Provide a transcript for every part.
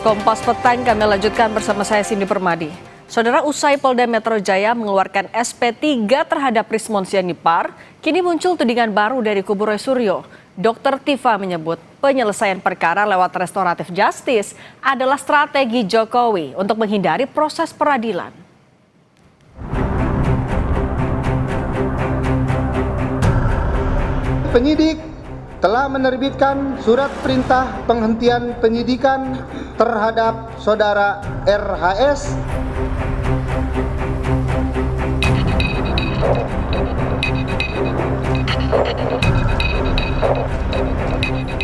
Kompas Petang kami lanjutkan bersama saya Cindy Permadi. Saudara, usai Polda Metro Jaya mengeluarkan SP3 terhadap Rismon Sianipar, kini muncul tudingan baru dari kubu Roy Suryo. Dr. Tifa menyebut penyelesaian perkara lewat restoratif justice adalah strategi Jokowi untuk menghindari proses peradilan. Penyidik telah menerbitkan surat perintah penghentian penyidikan terhadap saudara RHS.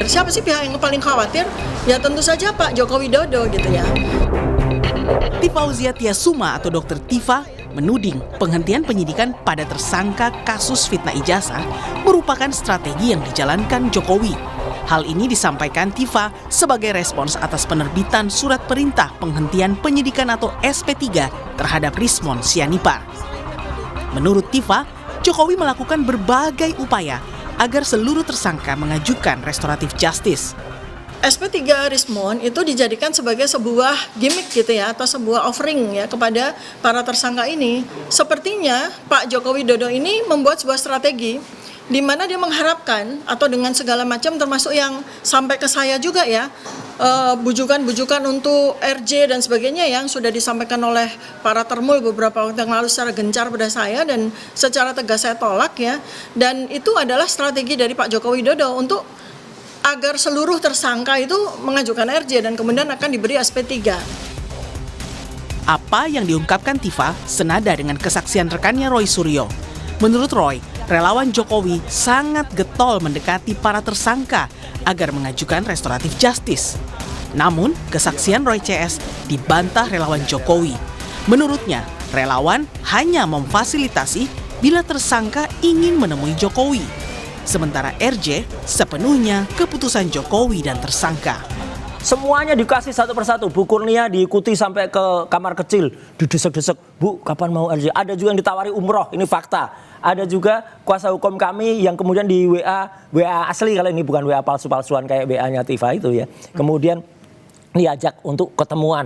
Siapa sih pihak yang paling khawatir? Ya tentu saja Pak Joko Widodo gitu ya. Tifauzia Tiasuma atau Dr. Tifa menuding penghentian penyidikan pada tersangka kasus fitnah ijazah merupakan strategi yang dijalankan Jokowi. Hal ini disampaikan Tifa sebagai respons atas penerbitan surat perintah penghentian penyidikan atau SP3 terhadap Rismon Sianipar. Menurut Tifa, Jokowi melakukan berbagai upaya agar seluruh tersangka mengajukan restoratif justice. SP3 Rismon itu dijadikan sebagai sebuah gimmick gitu ya, atau sebuah offering ya kepada para tersangka ini. Sepertinya Pak Joko Widodo ini membuat sebuah strategi di mana dia mengharapkan atau dengan segala macam termasuk yang sampai ke saya juga ya, bujukan-bujukan untuk RJ dan sebagainya yang sudah disampaikan oleh para termul beberapa waktu yang lalu secara gencar pada saya dan secara tegas saya tolak ya. Dan itu adalah strategi dari Pak Joko Widodo untuk agar seluruh tersangka itu mengajukan RJ dan kemudian akan diberi SP3. Apa yang diungkapkan Tifa senada dengan kesaksian rekannya Roy Suryo. Menurut Roy, relawan Jokowi sangat getol mendekati para tersangka agar mengajukan restoratif justice. Namun, kesaksian Roy CS dibantah relawan Jokowi. Menurutnya, relawan hanya memfasilitasi bila tersangka ingin menemui Jokowi. Sementara RJ sepenuhnya keputusan Jokowi dan tersangka. Semuanya dikasih satu persatu. Bu Kurnia diikuti sampai ke kamar kecil, didesek-desek. Bu, kapan mau RJ? Ada juga yang ditawari umroh, ini fakta. Ada juga kuasa hukum kami yang kemudian di WA asli, kalau ini bukan WA palsu-palsuan kayak WA-nya Tifa itu ya. Kemudian diajak untuk ketemuan,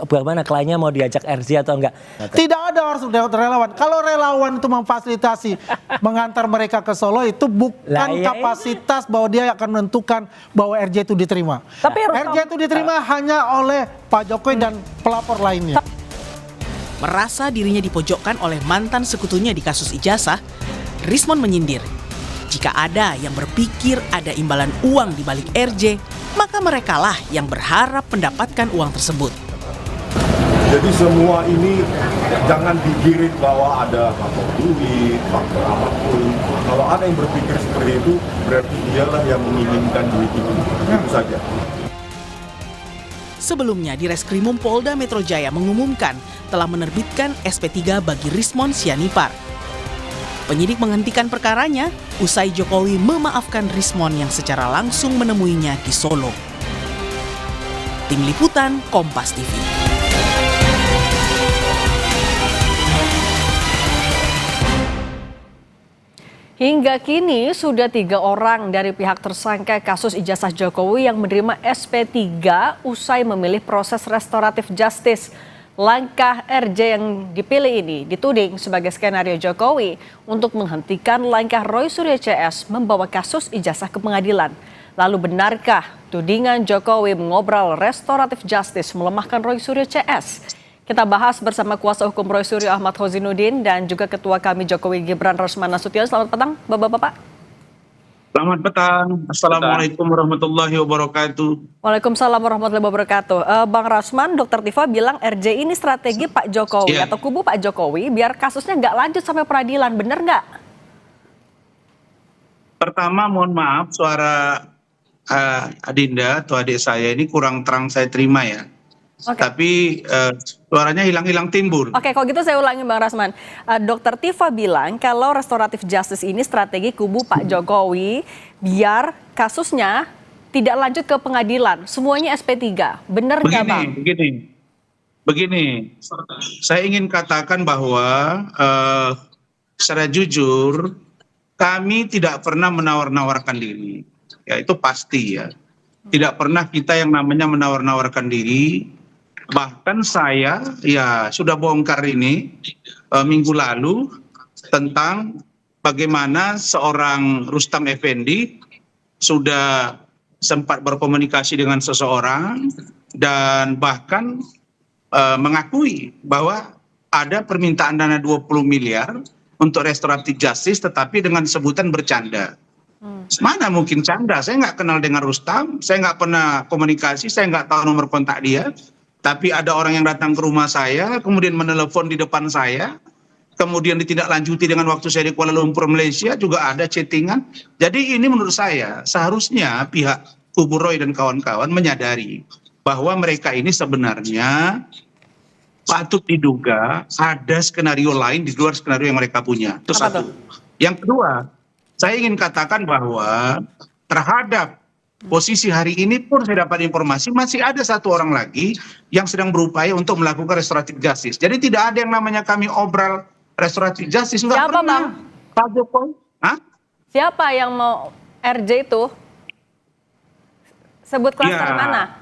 bagaimana kliennya mau diajak RJ atau enggak? Tidak ada harus relawan. Kalau relawan itu memfasilitasi mengantar mereka ke Solo itu bukan kapasitas bahwa dia akan menentukan bahwa RJ itu diterima. Tapi RJ itu diterima hanya oleh Pak Jokowi dan pelapor lainnya. Merasa dirinya dipojokkan oleh mantan sekutunya di kasus ijazah, Rismon menyindir. Jika ada yang berpikir ada imbalan uang di balik RJ, maka merekalah yang berharap mendapatkan uang tersebut. Jadi semua ini jangan digiring bahwa ada faktor duit, faktor apapun. Kalau ada yang berpikir seperti itu, berarti dialah yang menginginkan duit itu. Itu saja. Sebelumnya, di Reskrimum Polda Metro Jaya mengumumkan telah menerbitkan SP3 bagi Rismon Sianipar. Penyidik menghentikan perkaranya usai Jokowi memaafkan Rismon yang secara langsung menemuinya di Solo. Tim Liputan Kompas TV. Hingga kini sudah 3 orang dari pihak tersangka kasus ijazah Jokowi yang menerima SP3 usai memilih proses restoratif justice. Langkah RJ yang dipilih ini dituding sebagai skenario Jokowi untuk menghentikan langkah Roy Suryo CS membawa kasus ijazah ke pengadilan. Lalu benarkah tudingan Jokowi mengobrol restoratif justice melemahkan Roy Suryo CS? Kita bahas bersama kuasa hukum Roy Suryo Ahmad Hozinudin dan juga ketua kami Jokowi Gibran Rosman Nasution. Selamat petang Bapak-bapak. Selamat petang. Assalamualaikum warahmatullahi wabarakatuh. Waalaikumsalam warahmatullahi wabarakatuh. Bang Rosman, Dr. Tifa bilang RJ ini strategi Pak Jokowi atau kubu Pak Jokowi biar kasusnya nggak lanjut sampai peradilan. Bener nggak? Pertama mohon maaf suara Adinda atau adik saya ini kurang terang saya terima ya. Tapi suaranya hilang-hilang timbul. Oke, kalau gitu saya ulangi Bang Rasman. Dr. Tifa bilang kalau restoratif justice ini strategi kubu Pak Jokowi biar kasusnya tidak lanjut ke pengadilan. Semuanya SP3. Benar nggak Bang? Begini. Saya ingin katakan bahwa secara jujur kami tidak pernah menawar-nawarkan diri. Ya itu pasti ya. Tidak pernah kita yang namanya menawar-nawarkan diri. Bahkan saya ya sudah bongkar ini minggu lalu tentang bagaimana seorang Rustam Effendi sudah sempat berkomunikasi dengan seseorang dan bahkan mengakui bahwa ada permintaan dana 20 miliar untuk restoratif justice tetapi dengan sebutan bercanda. Mana mungkin canda? Saya nggak kenal dengan Rustam, saya nggak pernah komunikasi, saya nggak tahu nomor kontak dia. Tapi ada orang yang datang ke rumah saya, kemudian menelepon di depan saya, kemudian ditindaklanjuti dengan waktu saya di Kuala Lumpur, Malaysia, juga ada chattingan. Jadi ini menurut saya seharusnya pihak kubu Roy dan kawan-kawan menyadari bahwa mereka ini sebenarnya patut diduga ada skenario lain di luar skenario yang mereka punya. Itu satu. Yang kedua, saya ingin katakan bahwa terhadap posisi hari ini pun saya dapat informasi masih ada satu orang lagi yang sedang berupaya untuk melakukan restoratif justice. Jadi tidak ada yang namanya kami obral restoratif justice. Nggak Siapa, pernah. Bang? Pak Jokowi. Hah? Siapa yang mau RJ itu? Sebut klaster mana?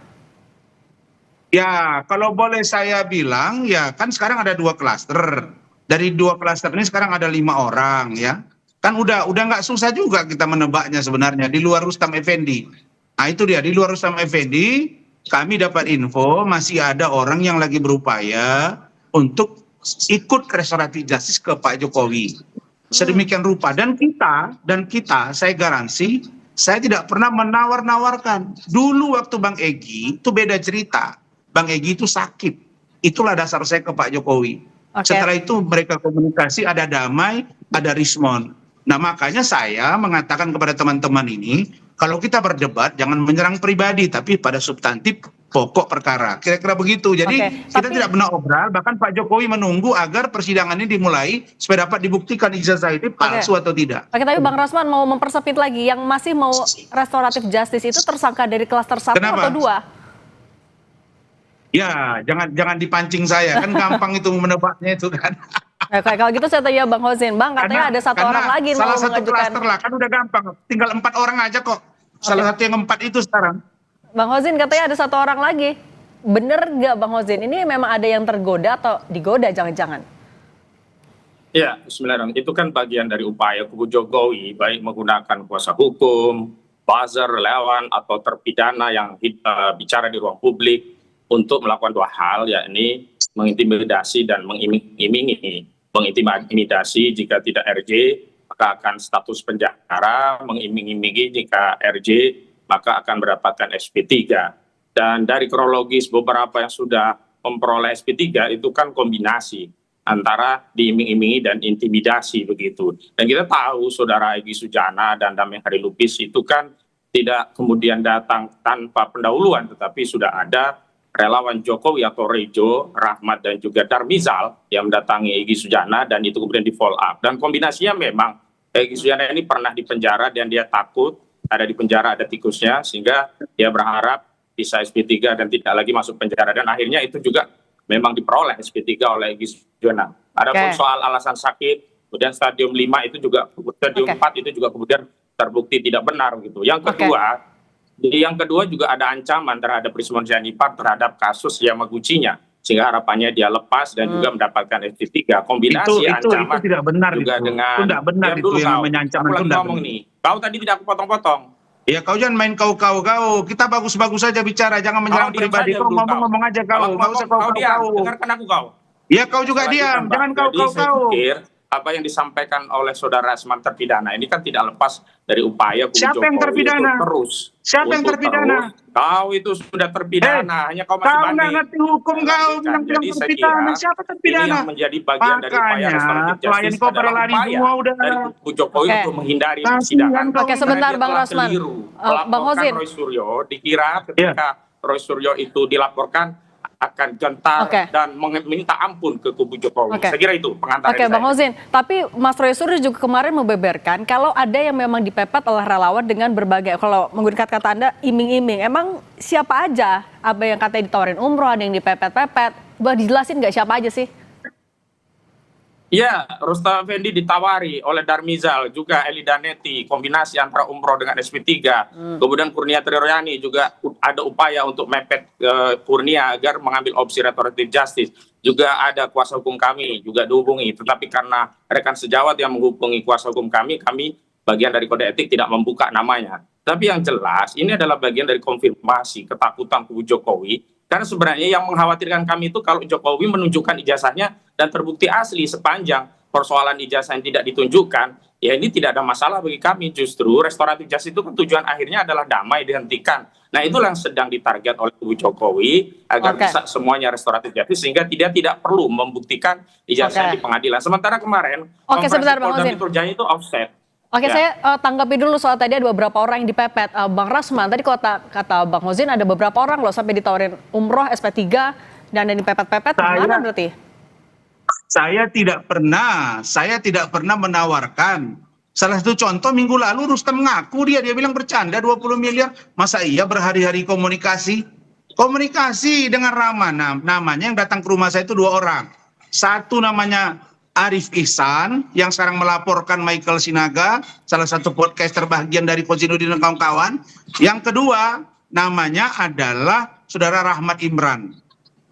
Ya, kalau boleh saya bilang, ya kan sekarang ada 2 klaster. Dari 2 klaster ini sekarang ada 5 orang, ya. Kan udah nggak susah juga kita menebaknya sebenarnya di luar Rustam Effendi. Nah itu dia, di luar Rustam Effendi kami dapat info masih ada orang yang lagi berupaya untuk ikut restoratif justice ke Pak Jokowi. Sedemikian rupa dan kita saya garansi saya tidak pernah menawar-nawarkan. Dulu waktu Bang Egy itu beda cerita. Bang Egy itu sakit. Itulah dasar saya ke Pak Jokowi. Setelah itu mereka komunikasi, ada damai, ada respon. Nah makanya saya mengatakan kepada teman-teman ini, kalau kita berdebat jangan menyerang pribadi, tapi pada substantif pokok perkara. Kira-kira begitu. Jadi kita tidak benar obral, bahkan Pak Jokowi menunggu agar persidangan ini dimulai supaya dapat dibuktikan ijazah itu palsu atau tidak. Oke, tapi Bang Rasman mau mempersempit lagi, yang masih mau restoratif justice itu tersangka dari klaster 1 atau 2? Ya, jangan dipancing saya, kan gampang itu menebaknya itu kan. Oke, kalau gitu saya tanya Bang Hozin, Bang katanya ada satu orang lagi yang mau salah satu mengajukan. klaster lah, kan udah gampang, tinggal 4 orang aja kok. Salah satu yang 4 itu sekarang. Bang Hozin katanya ada 1 orang lagi. Bener nggak Bang Hozin? Ini memang ada yang tergoda atau digoda jangan-jangan? Ya, bismillahirrahmanirrahim. Itu kan bagian dari upaya kubu Jokowi, baik menggunakan kuasa hukum, buzzer, relawan, atau terpidana yang bicara di ruang publik untuk melakukan 2 hal, yakni mengintimidasi dan mengiming-imingi. Mengintimidasi jika tidak RJ, maka akan status penjara, mengiming-imingi jika RJ, maka akan mendapatkan SP3. Dan dari kronologis beberapa yang sudah memperoleh SP3 itu kan kombinasi antara diiming-imingi dan intimidasi begitu. Dan kita tahu saudara Egy Sujana dan Dameng Hari Lubis itu kan tidak kemudian datang tanpa pendahuluan, tetapi sudah ada relawan Jokowi atau Rejo, Rahmat dan juga Darmizal yang mendatangi Egy Sujana dan itu kemudian di follow up. Dan kombinasinya memang Egy Sujana ini pernah di penjara dan dia takut ada di penjara ada tikusnya sehingga dia berharap bisa SP3 dan tidak lagi masuk penjara dan akhirnya itu juga memang diperoleh SP3 oleh Egy Sujana. Adapun soal alasan sakit, kemudian stadium 5 itu juga stadium 4 itu juga kemudian terbukti tidak benar gitu. Yang kedua juga ada ancaman terhadap Rismon Sianipar terhadap kasus Yamaguchi-nya sehingga harapannya dia lepas dan juga mendapatkan SP3. Kombinasi ancaman itu tidak benar juga itu. dengan Itu tidak benar itu yang mengancam itu ngomong nih. Kau tadi tidak aku potong-potong. Ya kau jangan main kau. Kita bagus-bagus saja bicara, jangan menyerang pribadi. Kau ngomong aja kau. Enggak usah kau. Dengarkan aku kau. Ya kau juga diam, jangan kau. Saya pikir apa yang disampaikan oleh saudara Asman terpidana ini kan tidak lepas dari upaya kubu Siapa yang Jokowi terpidana? untuk terus. Siapa yang terpidana? Kau itu sudah terpidana, hanya kau masih Kau banding. nggak ngerti hukum kau bilang Jadi saya terpidana. kira Siapa ini terpidana? yang menjadi bagian dari upaya Makanya, restoratif klien justice kau pada adalah lari upaya semua udah. dari kubu Jokowi untuk menghindari Kasihan persidangan. kau. Oke, sebentar Karena dia Bang telah Rasman. keliru Bang melaporkan Hozin. Roy Suryo, dikira ketika Roy Suryo itu dilaporkan akan gentar dan meminta ampun ke kubu Jokowi. Saya kira itu pengantar Oke, Bang Hozin. Tapi Mas Roy Suryo juga kemarin membeberkan kalau ada yang memang dipepet oleh relawan dengan berbagai, kalau menggunakan kata Anda, iming-iming. Emang siapa aja? Apa yang katanya ditawarin umroh, ada yang dipepet-pepet. Boleh dijelasin nggak siapa aja sih? Ya, Rustam Effendi ditawari oleh Darmizal, juga Eli Daneti, kombinasi antara umroh dengan SP3. Kemudian Kurnia Triryani juga ada upaya untuk mepet Kurnia agar mengambil opsi restoratif justice. Juga ada kuasa hukum kami juga dihubungi, tetapi karena rekan sejawat yang menghubungi kuasa hukum kami bagian dari kode etik tidak membuka namanya. Tapi yang jelas ini adalah bagian dari konfirmasi ketakutan kubu Jokowi. Karena sebenarnya yang mengkhawatirkan kami itu kalau Jokowi menunjukkan ijazahnya dan terbukti asli sepanjang persoalan ijazah yang tidak ditunjukkan, ya ini tidak ada masalah bagi kami. Justru restoratif justice itu kan tujuan akhirnya adalah damai dihentikan. Nah itulah yang sedang ditarget oleh kubu Jokowi agar bisa semuanya restoratif justice sehingga tidak perlu membuktikan ijazah di pengadilan. Sementara kemarin sebentar, Bang Polda Hozin. Metro Jaya itu offset. Oke, saya tanggapi dulu soal tadi ada beberapa orang yang dipepet. Bang Rasman, tadi kata Bang Hozin ada beberapa orang loh sampai ditawarin umroh, SP3, dan dipepet-pepet. Gimana berarti? Saya tidak pernah menawarkan. Salah satu contoh minggu lalu Rustam mengaku dia bilang bercanda 20 miliar. Masa iya berhari-hari komunikasi dengan Ramana, namanya yang datang ke rumah saya itu 2 orang. Satu namanya Arif Ihsan yang sekarang melaporkan Michael Sinaga, salah satu podcaster bagian dari Kozinudin dan kawan-kawan. Yang kedua namanya adalah Saudara Rahmat Imran.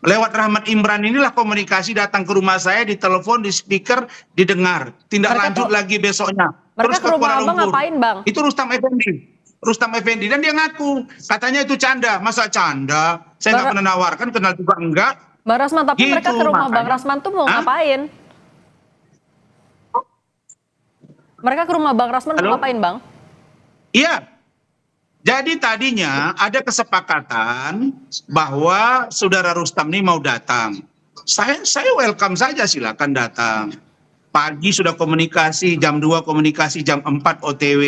Lewat Rahmat Imran inilah komunikasi datang ke rumah saya, ditelepon, di speaker, didengar. Tindak lanjut lagi besoknya. Terus ke Kuala Lumpur. Ngapain, Bang? Itu Rustam Effendi dan dia ngaku katanya itu canda. Masa canda? Saya nggak pernah nawarkan, kenal juga enggak. Bang Rasman, tapi Gitu, mereka ke rumah makanya. Bang Rasman tuh mau ngapain? Mereka ke rumah Bang Rasman mau ngapain, Bang? Iya. Jadi tadinya ada kesepakatan bahwa Saudara Rustam ini mau datang. Saya welcome saja, silakan datang. Pagi sudah komunikasi, jam 2 komunikasi, jam 4 OTW.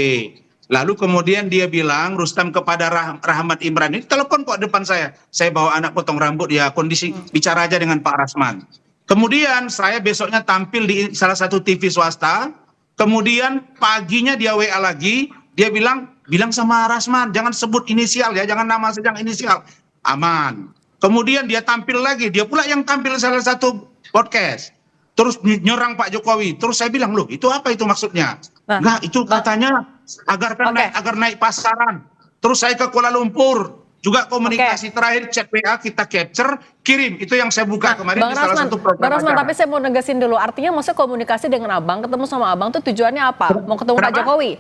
Lalu kemudian dia bilang, Rustam kepada Rahmat Imran, ini telepon kok depan saya. Saya bawa anak potong rambut, ya kondisi bicara aja dengan Pak Rasman. Kemudian saya besoknya tampil di salah satu TV swasta. Kemudian paginya dia WA lagi, dia bilang sama Rasman, jangan sebut inisial ya, jangan nama saja, inisial. Aman. Kemudian dia tampil lagi, dia pula yang tampil salah satu podcast. Terus nyerang Pak Jokowi. Terus saya bilang, loh itu apa itu maksudnya? Enggak, itu katanya agar naik pasaran. Terus saya ke Kuala Lumpur, juga komunikasi terakhir chat WA kita capture, kirim. Itu yang saya buka kemarin di salah satu program Bang Rasman, acara. tapi saya mau negasin dulu. Artinya maksudnya komunikasi dengan Abang, ketemu sama Abang tuh tujuannya apa? Mau ketemu Pak Jokowi?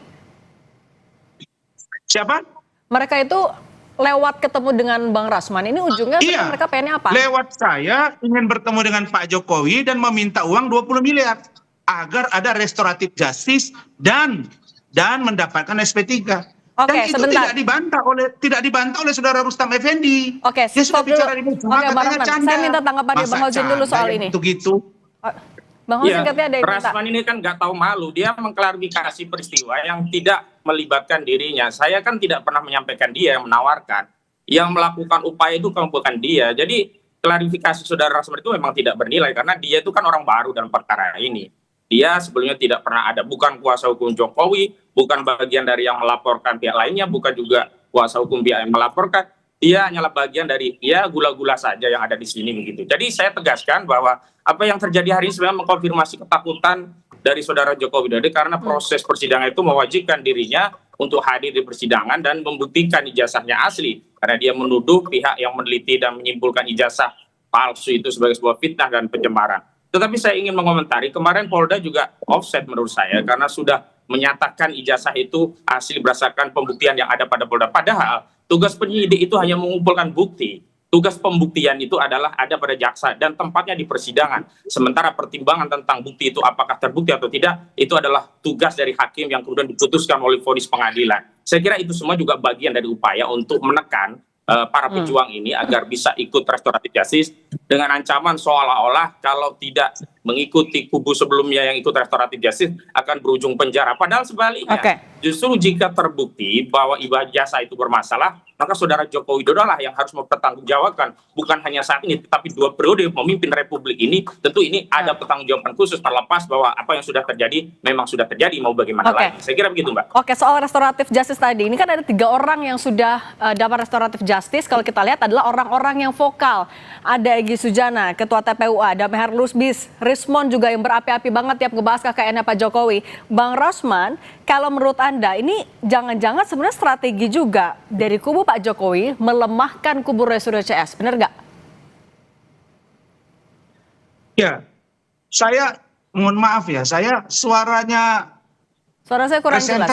Siapa? Mereka itu lewat ketemu dengan Bang Rasman. Ini ujungnya mereka pengennya apa? Lewat saya ingin bertemu dengan Pak Jokowi dan meminta uang 20 miliar agar ada restoratif justice dan mendapatkan SP3. Oke, dan itu sebentar. tidak dibantah oleh Saudara Rustam Effendi. Oke, dia sudah stop dulu. bicara di meja, Oke, Bang katanya Rasman, canda. saya minta tanggapan dari Bang Hozin dulu soal ini. Gitu. Bang Hozin katanya ada yang minta. Rasman ini kan nggak tahu malu, dia mengklarifikasi peristiwa yang tidak melibatkan dirinya. Saya kan tidak pernah menyampaikan dia yang menawarkan. Yang melakukan upaya itu kan bukan dia. Jadi klarifikasi Saudara Rasman itu memang tidak bernilai karena dia itu kan orang baru dalam perkara ini. Dia sebelumnya tidak pernah ada, bukan kuasa hukum Jokowi, bukan bagian dari yang melaporkan pihak lainnya, bukan juga kuasa hukum pihak yang melaporkan. Dia hanyalah bagian dari gula-gula saja yang ada di sini begitu. Jadi saya tegaskan bahwa apa yang terjadi hari ini sebenarnya mengkonfirmasi ketakutan dari Saudara Joko Widodo karena proses persidangan itu mewajibkan dirinya untuk hadir di persidangan dan membuktikan ijazahnya asli karena dia menuduh pihak yang meneliti dan menyimpulkan ijazah palsu itu sebagai sebuah fitnah dan pencemaran. Tetapi saya ingin mengomentari kemarin Polda juga offset menurut saya karena sudah menyatakan ijazah itu asli berdasarkan pembuktian yang ada pada Polda. Padahal tugas penyidik itu hanya mengumpulkan bukti. Tugas pembuktian itu adalah ada pada jaksa dan tempatnya di persidangan. Sementara pertimbangan tentang bukti itu apakah terbukti atau tidak, itu adalah tugas dari hakim yang kemudian diputuskan oleh vonis pengadilan. Saya kira itu semua juga bagian dari upaya untuk menekan para pejuang ini agar bisa ikut restoratif justice dengan ancaman seolah-olah kalau tidak mengikuti kubu sebelumnya yang ikut restoratif justice akan berujung penjara. Padahal sebaliknya, justru jika terbukti bahwa ijazah itu bermasalah, maka Saudara Joko Widodo lah yang harus mempertanggungjawabkan, bukan hanya saat ini, tetapi 2 periode memimpin Republik ini. Tentu ini ada pertanggungjawaban khusus terlepas bahwa apa yang sudah terjadi memang sudah terjadi, mau bagaimana lagi. Saya kira begitu, Mbak. Oke, soal restoratif justice tadi, ini kan ada 3 orang yang sudah dapat restoratif justice. Kalau kita lihat adalah orang-orang yang vokal. Ada Egy Sujana, Ketua TPUA, ada Meher Lusbis, Rismon juga yang berapi-api banget tiap ngebahas KKN-nya Pak Jokowi. Bang Rosman, kalau menurut Anda ini jangan-jangan sebenarnya strategi juga dari kubu Pak Jokowi melemahkan kubu Roy Suryo CS, benar nggak? Ya, saya mohon maaf ya, Suara saya kurang jelas.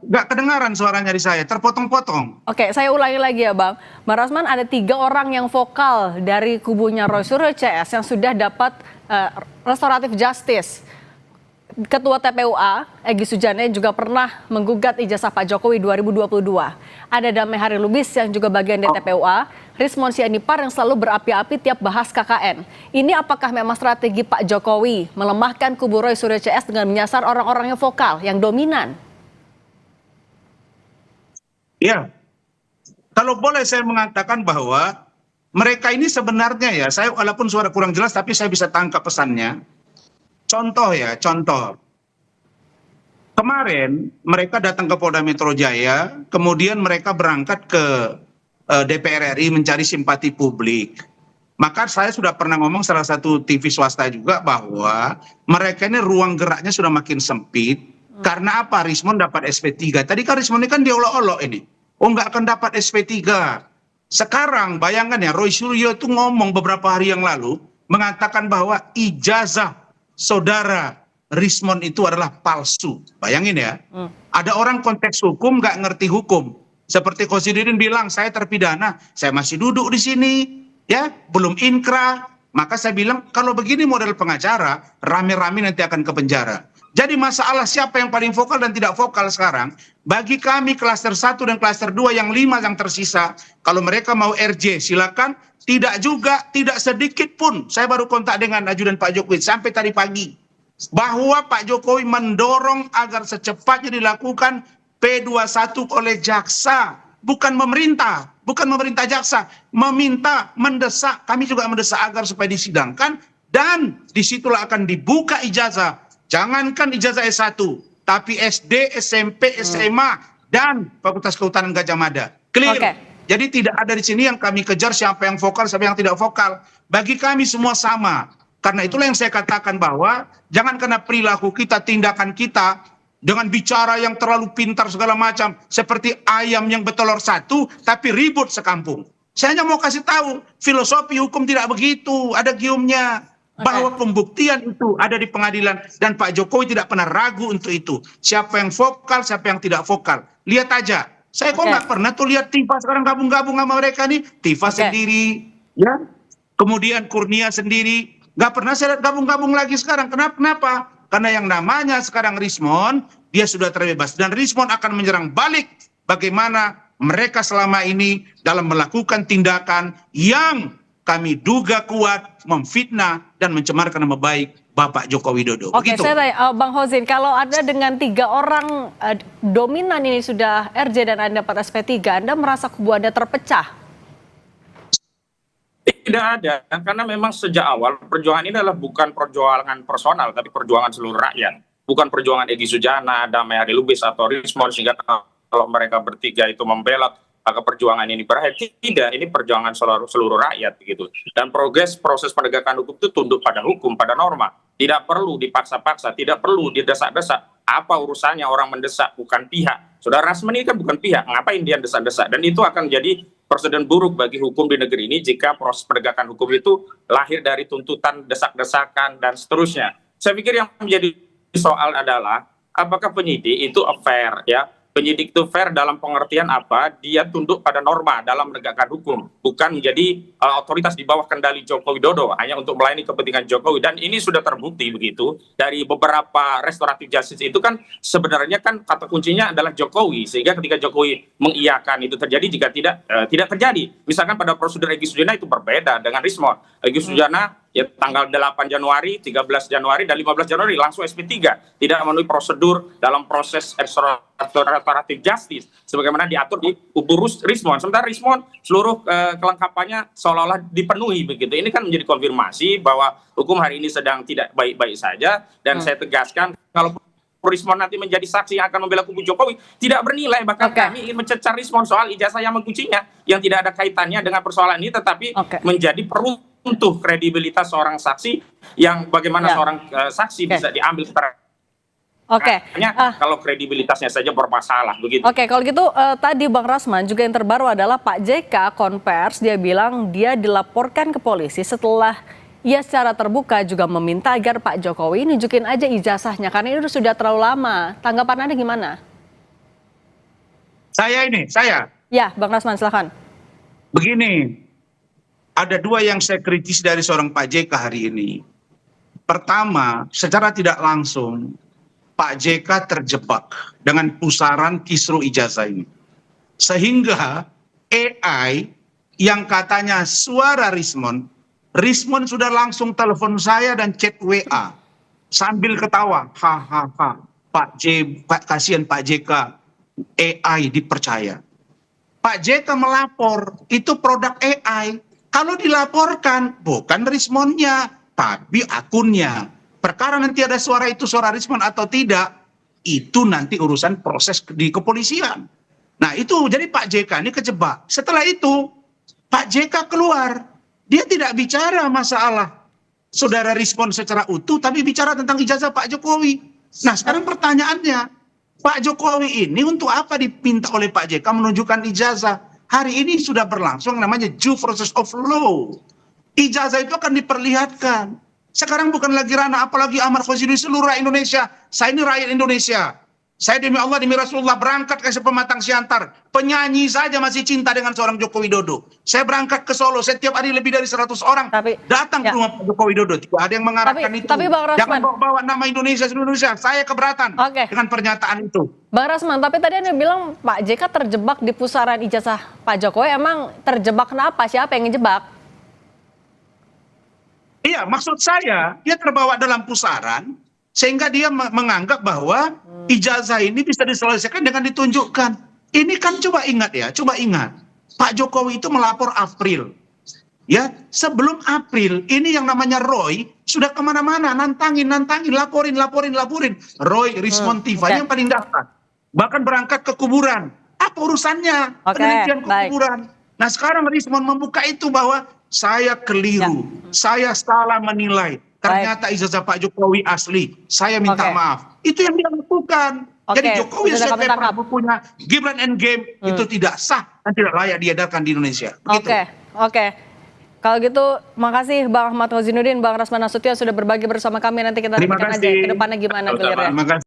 nggak kedengaran suaranya di saya, terpotong-potong. Oke, saya ulangi lagi ya Bang. Bang Rosman, ada 3 orang yang vokal dari kubunya Roy Suryo CS yang sudah dapat restoratif justice. Ketua TPUA, Egy Sujana juga pernah menggugat ijazah Pak Jokowi 2022. Ada Damai Hari Lubis yang juga bagian dari TPUA, Rismon Sianipar yang selalu berapi-api tiap bahas KKN. Ini apakah memang strategi Pak Jokowi melemahkan kubu Roy Suryo CS dengan menyasar orang-orang yang vokal, yang dominan? Ya, kalau boleh saya mengatakan bahwa mereka ini sebenarnya ya, saya walaupun suara kurang jelas tapi saya bisa tangkap pesannya. Contoh. Kemarin mereka datang ke Polda Metro Jaya, kemudian mereka berangkat ke DPR RI mencari simpati publik. Maka saya sudah pernah ngomong salah satu TV swasta juga bahwa mereka ini ruang geraknya sudah makin sempit. Karena apa? Rismon dapat SP3. Tadi kan Rismon ini kan diolok-olok ini. Oh, nggak akan dapat SP3. Sekarang bayangkan ya, Roy Suryo itu ngomong beberapa hari yang lalu mengatakan bahwa ijazah saudara Rismon itu adalah palsu. Bayangin ya, ada orang konteks hukum nggak ngerti hukum. Seperti Kosidudin bilang, saya terpidana, saya masih duduk di sini, ya, belum inkrah. Maka saya bilang, kalau begini model pengacara, rame-rame nanti akan ke penjara. Jadi masalah siapa yang paling vokal dan tidak vokal sekarang, bagi kami klaster 1 dan klaster 2 yang 5 yang tersisa, kalau mereka mau RJ silakan, tidak juga, tidak sedikit pun. Saya baru kontak dengan ajudan Pak Jokowi sampai tadi pagi, bahwa Pak Jokowi mendorong agar secepatnya dilakukan P21 oleh jaksa, bukan pemerintah jaksa, mendesak, kami juga mendesak agar supaya disidangkan, dan disitulah akan dibuka ijazah. Jangankan ijazah S1, tapi SD, SMP, SMA, dan Fakultas Kehutanan Gajah Mada. Clear. Okay. Jadi tidak ada di sini yang kami kejar siapa yang vokal, siapa yang tidak vokal. Bagi kami semua sama. Karena itulah yang saya katakan bahwa jangan karena perilaku kita, tindakan kita, dengan bicara yang terlalu pintar segala macam, seperti ayam yang bertelur satu, tapi ribut sekampung. Saya hanya mau kasih tahu, filosofi hukum tidak begitu, ada giumnya. Bahwa pembuktian itu ada di pengadilan, dan Pak Jokowi tidak pernah ragu untuk itu. Siapa yang vokal, siapa yang tidak vokal. Lihat aja, saya kok nggak pernah tuh lihat Tifa sekarang gabung-gabung sama mereka nih. Tifa sendiri, ya, kemudian Kurnia sendiri, nggak pernah saya lihat gabung-gabung lagi sekarang. Kenapa? Karena yang namanya sekarang Rismon, dia sudah terbebas, dan Rismon akan menyerang balik bagaimana mereka selama ini dalam melakukan tindakan yang kami duga kuat memfitnah dan mencemarkan nama baik Bapak Joko Widodo. Oke, saya tanya, Bang Hozin, kalau Anda dengan 3 orang dominan ini sudah RJ dan Anda dapat SP3, Anda merasa kubu Anda terpecah? Tidak ada, karena memang sejak awal perjuangan ini adalah bukan perjuangan personal, tapi perjuangan seluruh rakyat. Bukan perjuangan Egy Sujana, Damai Hari Lubis, atau Rismon, sehingga kalau mereka bertiga itu membelot maka perjuangan ini berakhir. Tidak, ini perjuangan seluruh rakyat begitu. Dan proses penegakan hukum itu tunduk pada hukum, pada norma. Tidak perlu dipaksa-paksa, tidak perlu didesak-desak. Apa urusannya orang mendesak, bukan pihak. Saudara Rasman ini kan bukan pihak, ngapain dia desak-desak? Dan itu akan jadi presiden buruk bagi hukum di negeri ini jika proses penegakan hukum itu lahir dari tuntutan, desak-desakan, dan seterusnya. Saya pikir yang menjadi soal adalah apakah penyidik itu fair, ya? Penyidik itu fair dalam pengertian apa? Dia tunduk pada norma dalam menegakkan hukum, bukan menjadi otoritas di bawah kendali Joko Widodo hanya untuk melayani kepentingan Jokowi. Dan ini sudah terbukti begitu dari beberapa restoratif justice itu kan sebenarnya kan kata kuncinya adalah Jokowi, sehingga ketika Jokowi mengiyakan itu terjadi, jika tidak terjadi. Misalkan pada prosedur Egy Sujana itu berbeda dengan Rismon. Egy Sujana ya tanggal 8 Januari, 13 Januari, dan 15 Januari langsung SP3. Tidak memenuhi prosedur dalam proses restoratif justice sebagaimana diatur di kubu Rismon. Sementara Rismon seluruh kelengkapannya seolah-olah dipenuhi begitu. Ini kan menjadi konfirmasi bahwa hukum hari ini sedang tidak baik-baik saja. Dan saya tegaskan, kalau Rismon nanti menjadi saksi yang akan membela kubu Jokowi, tidak bernilai. Bahkan kami ingin mencecar Rismon soal ijazah yang menguncinya, yang tidak ada kaitannya dengan persoalan ini, tetapi menjadi peruntukan runtuh kredibilitas seorang saksi yang bagaimana seorang saksi bisa diambil secara kalau kredibilitasnya saja bermasalah begitu. Oke, kalau gitu tadi Bang Rasman juga yang terbaru adalah Pak JK konvers, dia bilang dia dilaporkan ke polisi setelah ia secara terbuka juga meminta agar Pak Jokowi nunjukin aja ijazahnya karena ini sudah terlalu lama. Tanggapan Anda gimana? Saya. Ya, Bang Rasman silahkan. Begini, ada dua yang saya kritis dari seorang Pak JK hari ini. Pertama, secara tidak langsung, Pak JK terjebak dengan pusaran kisru ijazah ini. Sehingga AI yang katanya suara Rismon sudah langsung telepon saya dan chat WA. Sambil ketawa, hahaha, kasihan Pak JK, AI dipercaya. Pak JK melapor, itu produk AI. Kalau dilaporkan, bukan Rismonnya, tapi akunnya. Perkara nanti ada suara itu suara Rismon atau tidak, itu nanti urusan proses di kepolisian. Nah itu, jadi Pak JK ini kejebak. Setelah itu, Pak JK keluar. Dia tidak bicara masalah saudara Rismon secara utuh, tapi bicara tentang ijazah Pak Jokowi. Nah sekarang pertanyaannya, Pak Jokowi ini untuk apa dipinta oleh Pak JK menunjukkan ijazah? Hari ini sudah berlangsung namanya due process of law. Ijazah itu akan diperlihatkan. Sekarang bukan lagi ranah, apalagi amar konstitusi seluruh rakyat Indonesia. Saya ini rakyat Indonesia. Saya demi Allah, demi Rasulullah berangkat ke pematang siantar. Penyanyi saja masih cinta dengan seorang Joko Widodo. Saya berangkat ke Solo, setiap hari lebih dari 100 orang datang ke rumah Pak Joko Widodo. Tidak ada yang mengarahkan itu. Tapi Bang Rasman, jangan bawa nama Indonesia. Saya keberatan dengan pernyataan itu. Bang Rasman, tapi tadi Anda bilang Pak JK terjebak di pusaran ijazah Pak Jokowi. Emang terjebak kenapa? Siapa yang ngejebak? Iya, maksud saya dia terbawa dalam pusaran sehingga dia menganggap bahwa ijazah ini bisa diselesaikan dengan ditunjukkan. Ini kan coba ingat ya, Pak Jokowi itu melapor April. Ya, sebelum April ini yang namanya Roy sudah kemana-mana nantangin, laporin. Roy, Rismon, Tifa yang paling dasar. Bahkan berangkat ke kuburan. Apa urusannya penelitian ke kuburan? Nah sekarang Rismon membuka itu bahwa saya keliru, saya salah menilai. Ternyata ijazah Pak Jokowi asli. Saya minta maaf. Itu yang dia lakukan. Jadi Jokowi sebagai bukunya Gibran and Game itu tidak sah dan tidak layak diedarkan di Indonesia. Oke. Kalau gitu, makasih Bang Ahmad Hozinuddin, Bang Rasman Nasution sudah berbagi bersama kami. Nanti kita nantikan aja ke depannya gimana.